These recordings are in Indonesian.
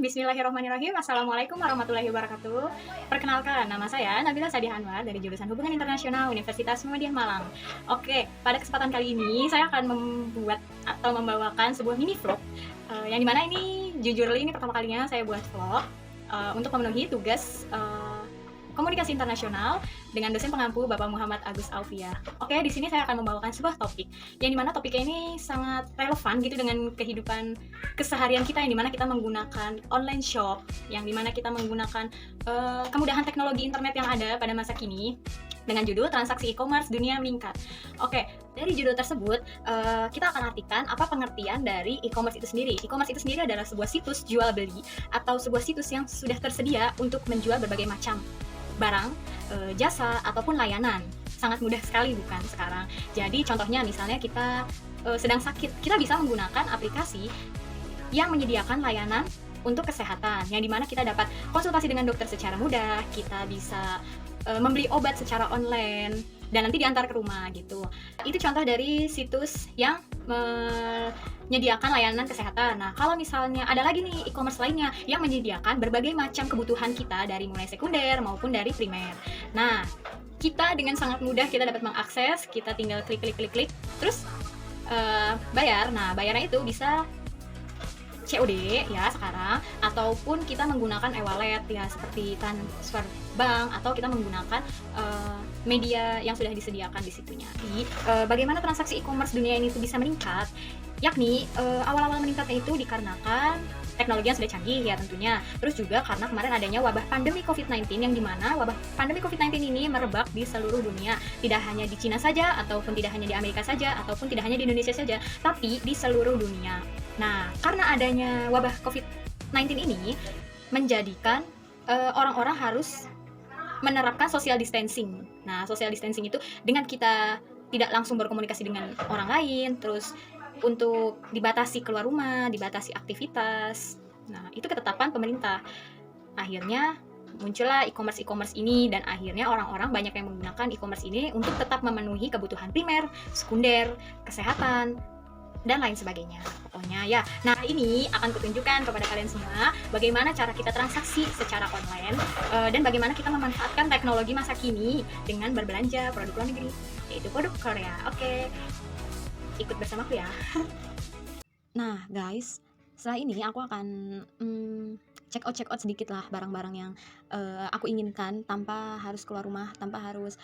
Bismillahirrahmanirrahim. Assalamualaikum warahmatullahi wabarakatuh. Perkenalkan, nama saya Nabila Sadiah Anwar dari jurusan Hubungan Internasional Universitas Muhammadiyah Malang. Oke, pada kesempatan kali ini saya akan membuat atau membawakan sebuah mini vlog, yang dimana ini jujur ini pertama kalinya saya buat vlog untuk memenuhi tugas komunikasi internasional dengan dosen pengampu Bapak Muhammad Agus Alfiah. Oke, di sini saya akan membawakan sebuah topik yang dimana topiknya ini sangat relevan gitu dengan kehidupan keseharian kita, yang dimana kita menggunakan online shop, yang dimana kita menggunakan kemudahan teknologi internet yang ada pada masa kini dengan judul transaksi e-commerce dunia meningkat. Oke, dari judul tersebut kita akan artikan apa pengertian dari e-commerce itu sendiri. E-commerce itu sendiri adalah sebuah situs jual beli atau sebuah situs yang sudah tersedia untuk menjual berbagai macam barang, jasa, ataupun layanan. Sangat mudah sekali bukan sekarang. Jadi contohnya misalnya kita sedang sakit, kita bisa menggunakan aplikasi yang menyediakan layanan untuk kesehatan, yang dimana kita dapat konsultasi dengan dokter secara mudah, kita bisa membeli obat secara online, dan nanti diantar ke rumah gitu. Itu contoh dari situs yang menyediakan layanan kesehatan. Nah, kalau misalnya ada lagi nih e-commerce lainnya yang menyediakan berbagai macam kebutuhan kita dari mulai sekunder maupun dari primer. Nah, kita dengan sangat mudah kita dapat mengakses, kita tinggal klik, terus bayar. Nah, bayarnya itu bisa COD ya sekarang, ataupun kita menggunakan e-wallet ya seperti transfer bank, atau kita menggunakan media yang sudah disediakan di situnya. Jadi bagaimana transaksi e-commerce dunia ini tuh bisa meningkat? Yakni awal-awal meningkatnya itu dikarenakan teknologi yang sudah canggih ya tentunya. Terus juga karena kemarin adanya wabah pandemi COVID-19, yang dimana wabah pandemi COVID-19 ini merebak di seluruh dunia. Tidak hanya di Cina saja, ataupun tidak hanya di Amerika saja, ataupun tidak hanya di Indonesia saja, tapi di seluruh dunia. Nah, karena adanya wabah COVID-19 ini menjadikan orang-orang harus menerapkan social distancing. Nah, social distancing itu dengan kita tidak langsung berkomunikasi dengan orang lain, terus untuk dibatasi keluar rumah, dibatasi aktivitas. Nah, itu ketetapan pemerintah. Akhirnya muncullah e-commerce ini, dan akhirnya orang-orang banyak yang menggunakan e-commerce ini untuk tetap memenuhi kebutuhan primer, sekunder, kesehatan, dan lain sebagainya. Pokoknya ya. Nah, ini akan kutunjukkan kepada kalian semua bagaimana cara kita transaksi secara online dan bagaimana kita memanfaatkan teknologi masa kini dengan berbelanja produk luar negeri, yaitu produk Korea. Oke. Ikut bersamaku ya. Nah, guys, setelah ini aku akan check out sedikit lah barang-barang yang aku inginkan tanpa harus keluar rumah, tanpa harus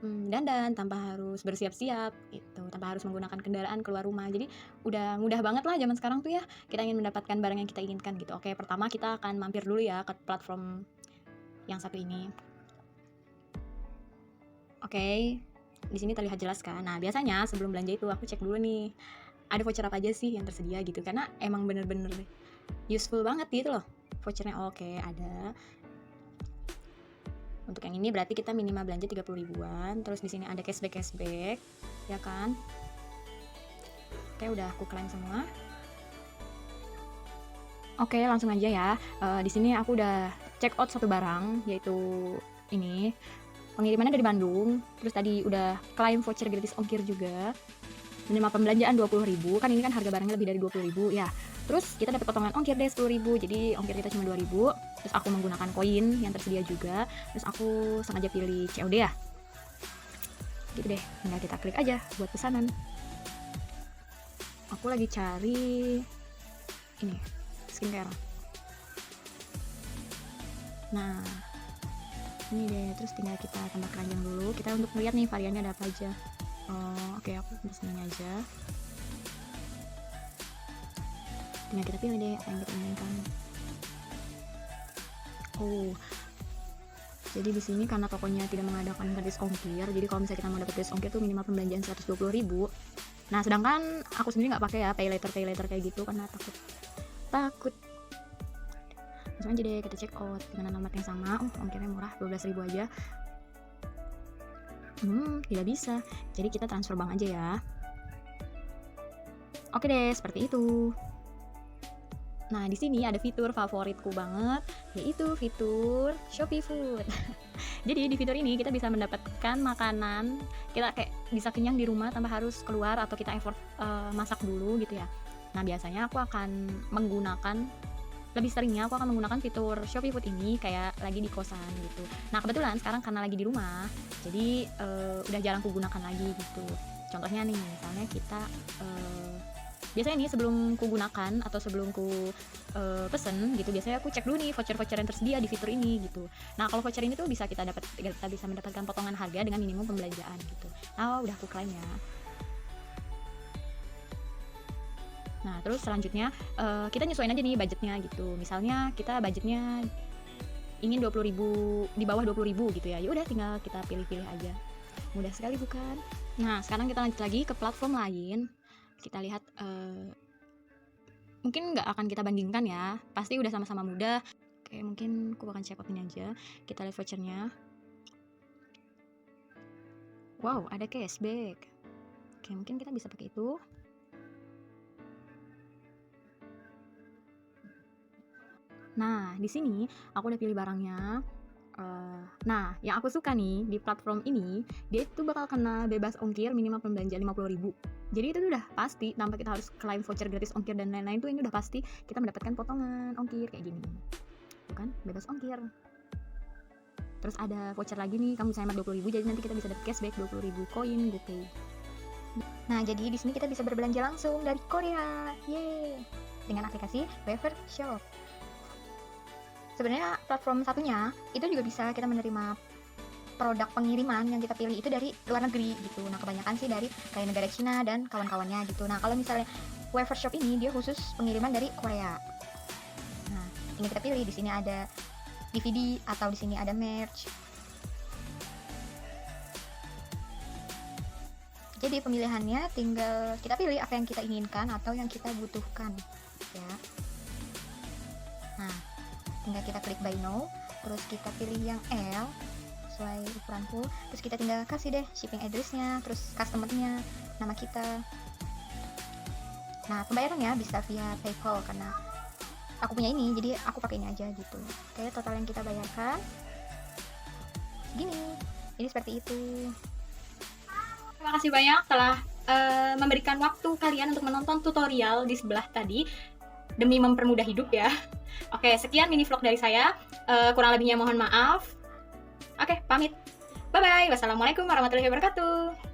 dandan, tanpa harus bersiap-siap gitu, tanpa harus menggunakan kendaraan keluar rumah. Jadi udah mudah banget lah zaman sekarang tuh ya, kita ingin mendapatkan barang yang kita inginkan gitu. Oke, pertama kita akan mampir dulu ya ke platform yang satu ini. Oke, di sini terlihat jelas kan. Nah, biasanya sebelum belanja itu aku cek dulu nih, ada voucher apa aja sih yang tersedia gitu, karena emang bener-bener useful banget gitu loh vouchernya. Oke, ada. Untuk yang ini berarti kita minimal belanja 30 ribuan. Terus di sini ada cashback ya kan. Oke, udah aku klaim semua. Oke, langsung aja ya. Di sini aku udah check out satu barang, yaitu ini. Pengirimannya dari Bandung. Terus tadi udah klaim voucher gratis ongkir juga. Minimal pembelanjaan 20 ribu. Kan ini kan harga barangnya lebih dari 20 ribu ya. Terus kita dapat potongan ongkir deh 10 ribu. Jadi ongkir kita cuma 2 ribu. Terus aku menggunakan koin yang tersedia juga. Terus aku sengaja pilih COD ya. Gitu deh, tinggal kita klik aja buat pesanan. Aku lagi cari ini, skincare. Nah, ini deh, terus tinggal kita tambah keranjang dulu. Kita untuk melihat nih variannya ada apa aja. Oke, aku pesan ini aja. Tinggal kita pilih deh apa yang kita inginkan. Jadi di sini karena tokonya tidak mengadakan gratis ongkir, jadi kalau misalnya kita mau dapat gratis ongkir tuh minimal pembelanjaan 120 ribu. Nah, sedangkan aku sendiri nggak pakai ya pay later kayak gitu karena takut. Langsung aja deh kita check out dengan alamat yang sama. Ongkirnya murah, 12 ribu aja. Tidak bisa. Jadi kita transfer bank aja ya. Oke deh, seperti itu. Nah, di sini ada fitur favoritku banget, yaitu fitur Shopee Food. Jadi di fitur ini kita bisa mendapatkan makanan, kita kayak bisa kenyang di rumah tanpa harus keluar atau kita effort masak dulu gitu ya. Nah, biasanya aku akan menggunakan lebih seringnya aku akan menggunakan fitur Shopee Food ini kayak lagi di kosan gitu. Nah kebetulan sekarang karena lagi di rumah, jadi udah jarang ku gunakan lagi gitu. Contohnya nih, misalnya kita biasanya nih sebelum ku gunakan atau sebelum ku pesen gitu, biasanya aku cek dulu nih voucher-voucher yang tersedia di fitur ini gitu. Nah kalau voucher ini tuh kita bisa mendapatkan potongan harga dengan minimum pembelanjaan gitu. Nah udah aku klaim ya. Nah terus selanjutnya kita nyesuaiin aja nih budgetnya gitu. Misalnya kita budgetnya ingin 20.000, di bawah 20.000 gitu ya. Ya udah tinggal kita pilih-pilih aja. Mudah sekali bukan? Nah sekarang kita lanjut lagi ke platform lain. Kita lihat mungkin nggak akan kita bandingkan ya, pasti udah sama-sama mudah. Oke, mungkin aku akan check out ini aja. Kita lihat vouchernya. Wow, ada cashback. Oke, mungkin kita bisa pakai itu. Nah, di sini aku udah pilih barangnya. Nah, yang aku suka nih di platform ini, dia itu bakal kena bebas ongkir minimal pembelanja 50.000. Jadi itu udah pasti, tanpa kita harus klaim voucher gratis ongkir dan lain-lain tuh ini udah pasti kita mendapatkan potongan ongkir kayak gini. Bukan? Bebas ongkir. Terus ada voucher lagi nih, kamu bisa hemat 20.000, jadi nanti kita bisa dapat cashback 20.000 koin GoPay. Nah, jadi di sini kita bisa berbelanja langsung dari Korea. Yeay! Dengan aplikasi Wafer Shop. Sebenarnya platform satunya itu juga bisa kita menerima produk pengiriman yang kita pilih itu dari luar negeri gitu. Nah kebanyakan sih dari kayak negara Cina dan kawan-kawannya gitu. Nah kalau misalnya Wafer Shop ini dia khusus pengiriman dari Korea. Nah ini kita pilih, di sini ada DVD atau di sini ada merch. Jadi pemilihannya tinggal kita pilih apa yang kita inginkan atau yang kita butuhkan ya. Nah tinggal kita klik buy now, terus kita pilih yang L sesuai ukuranku, terus kita tinggal kasih deh shipping address-nya, terus customer-nya, nama kita. Nah pembayarannya bisa via PayPal karena aku punya ini, jadi aku pakai ini aja gitu. Oke, total yang kita bayarkan gini, jadi seperti itu. Terima kasih banyak telah memberikan waktu kalian untuk menonton tutorial di sebelah tadi demi mempermudah hidup ya. Oke, sekian mini vlog dari saya. Kurang lebihnya mohon maaf. Oke, pamit. Bye-bye. Wassalamualaikum warahmatullahi wabarakatuh.